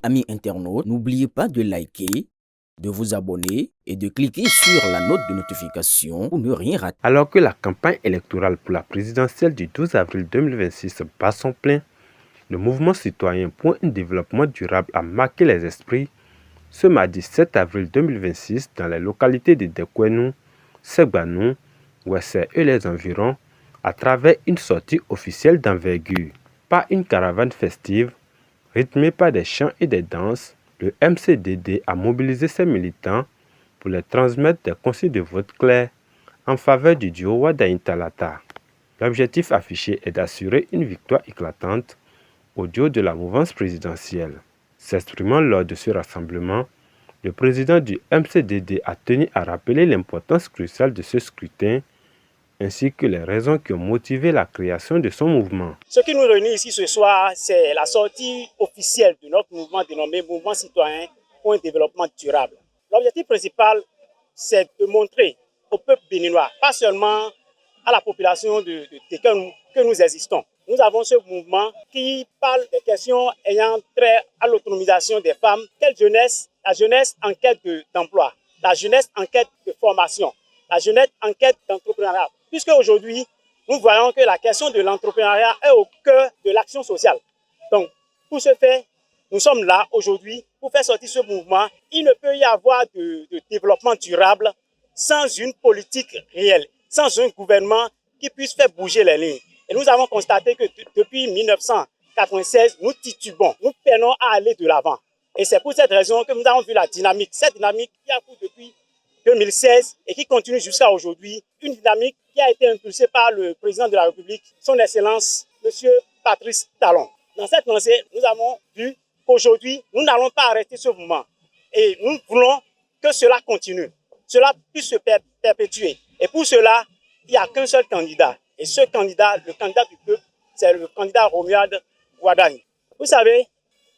Amis internautes, n'oubliez pas de liker, de vous abonner et de cliquer sur la note de notification pour ne rien rater. Alors que la campagne électorale pour la présidentielle du 12 avril 2026 bat son plein, le mouvement citoyen pour un développement durable a marqué les esprits ce mardi 7 avril 2026 dans les localités de Dekwenou, Segbanou, Ouessé et les environs à travers une sortie officielle d'envergure. Par une caravane festive, rythmée par des chants et des danses, le MCDD a mobilisé ses militants pour les transmettre des consignes de vote clairs en faveur du duo Wadayin Talata. L'objectif affiché est d'assurer une victoire éclatante au duo de la mouvance présidentielle. S'exprimant lors de ce rassemblement, le président du MCDD a tenu à rappeler l'importance cruciale de ce scrutin ainsi que les raisons qui ont motivé la création de son mouvement. Ce qui nous réunit ici ce soir, c'est la sortie officielle de notre mouvement dénommé Mouvement citoyen pour un développement durable. L'objectif principal, c'est de montrer au peuple béninois, pas seulement à la population de Tekenou, que nous existons. Nous avons ce mouvement qui parle des questions ayant trait à l'autonomisation des femmes, telle jeunesse, la jeunesse en quête d'emploi, la jeunesse en quête de formation, la jeunesse en quête d'entrepreneuriat. Puisque aujourd'hui, nous voyons que la question de l'entrepreneuriat est au cœur de l'action sociale. Donc, pour ce faire, nous sommes là aujourd'hui pour faire sortir ce mouvement. Il ne peut y avoir de développement durable sans une politique réelle, sans un gouvernement qui puisse faire bouger les lignes. Et nous avons constaté que depuis 1996, nous titubons, nous peinons à aller de l'avant. Et c'est pour cette raison que nous avons vu la dynamique, cette dynamique qui a cours depuis 2016 et qui continue jusqu'à aujourd'hui, une dynamique qui a été impulsée par le président de la République, son Excellence, M. Patrice Talon. Dans cette lancée, nous avons vu qu'aujourd'hui, nous n'allons pas arrêter ce mouvement. Et nous voulons que cela continue, cela puisse se perpétuer. Et pour cela, il n'y a qu'un seul candidat. Et ce candidat, le candidat du peuple, c'est le candidat Romuald Wadayin. Vous savez,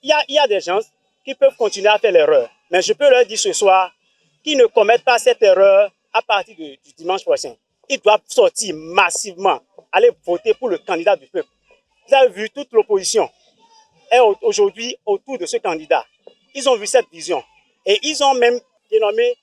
il y a des gens qui peuvent continuer à faire l'erreur. Mais je peux leur dire ce soir qu'ils ne commettent pas cette erreur à partir du dimanche prochain. Ils doivent sortir massivement, aller voter pour le candidat du peuple. Vous avez vu, toute l'opposition est aujourd'hui autour de ce candidat. Ils ont vu cette vision et ils ont même dénommé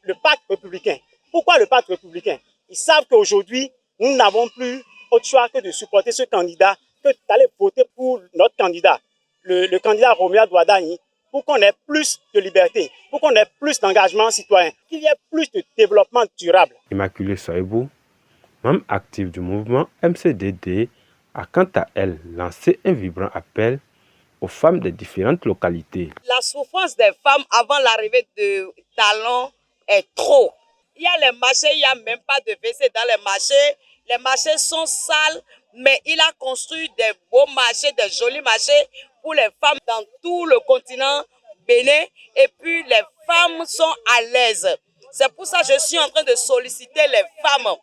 le pacte républicain. Pourquoi le pacte républicain? Ils savent qu'aujourd'hui, nous n'avons plus autre choix que de supporter ce candidat, que d'aller voter pour notre candidat, le candidat Romuald Wadayin, pour qu'on ait plus de liberté, pour qu'on ait plus d'engagement citoyen, qu'il y ait plus de développement durable. Immaculée Soebou, membre active du mouvement MCDD, a quant à elle lancé un vibrant appel aux femmes des différentes localités. La souffrance des femmes avant l'arrivée de Talon est trop. Il y a les marchés, il n'y a même pas de WC dans les marchés. Les marchés sont sales, mais il a construit des beaux marchés, des jolis marchés pour les femmes dans tout le continent Bénin. Et puis les femmes sont à l'aise. C'est pour ça que je suis en train de solliciter les femmes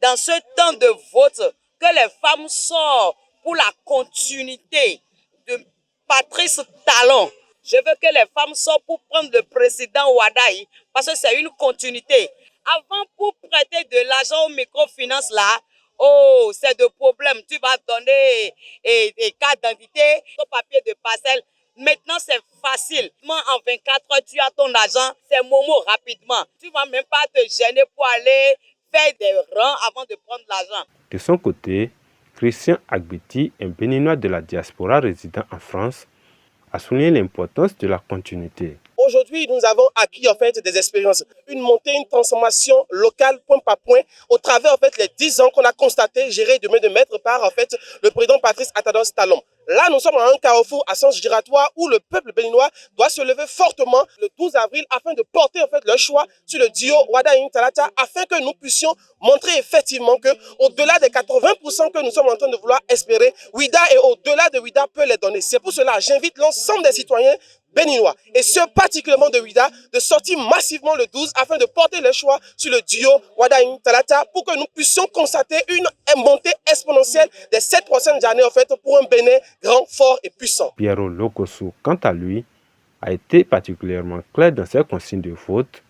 dans ce temps de vote, que les femmes sortent pour la continuité de Patrice Talon. Je veux que les femmes sortent pour prendre le président Wadayin parce que c'est une continuité. Avant, pour prêter de l'argent aux microfinances là, oh, c'est de problème. Tu vas donner des cartes d'identité, ton papier de parcelle. Maintenant, c'est facile. En 24 heures, tu as ton argent, c'est Momo rapidement. Tu ne vas même pas te gêner pour aller faire des rangs avant de prendre l'argent. De son côté, Christian Agbeti, un béninois de la diaspora résidant en France, a souligné l'importance de la continuité. Aujourd'hui, nous avons acquis en fait des expériences, une montée, une transformation locale point par point au travers en fait les 10 ans qu'on a constaté gérer de main de maître par en fait le président Patrice Atados Talon. Là, nous sommes à un carrefour à sens giratoire où le peuple béninois doit se lever fortement le 12 avril afin de porter en fait leur choix sur le duo Wadayin Talata afin que nous puissions montrer effectivement que au-delà des 80% que nous sommes en train de vouloir espérer, Ouida et au-delà de Ouida peut les donner. C'est pour cela que j'invite l'ensemble des citoyens béninois, et ce particulièrement de Ouida, de sortir massivement le 12 afin de porter le choix sur le duo Wadayin Talata pour que nous puissions constater une montée exponentielle des 7 prochaines années en fait pour un Bénin grand, fort et puissant. Pierrot Lokosso, quant à lui, a été particulièrement clair dans ses consignes de vote,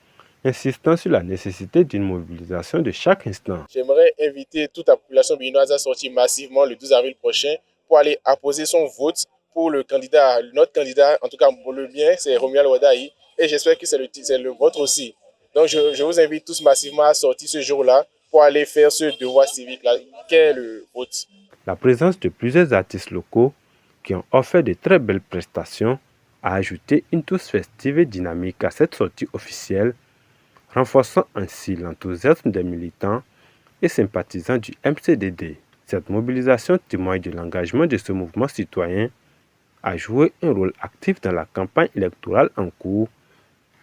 insistant sur la nécessité d'une mobilisation de chaque instant. J'aimerais inviter toute la population béninoise à sortir massivement le 12 avril prochain pour aller apposer son vote pour le candidat, notre candidat, en tout cas pour le mien, c'est Romuald Wadaï, et j'espère que c'est le vôtre aussi. Donc je vous invite tous massivement à sortir ce jour-là pour aller faire ce devoir civique-là, qu'est le vote. La présence de plusieurs artistes locaux qui ont offert de très belles prestations a ajouté une touche festive et dynamique à cette sortie officielle, renforçant ainsi l'enthousiasme des militants et sympathisants du MCDD. Cette mobilisation témoigne de l'engagement de ce mouvement citoyen à jouer un rôle actif dans la campagne électorale en cours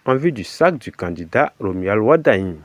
en vue du sac du candidat Romuald Wadaï.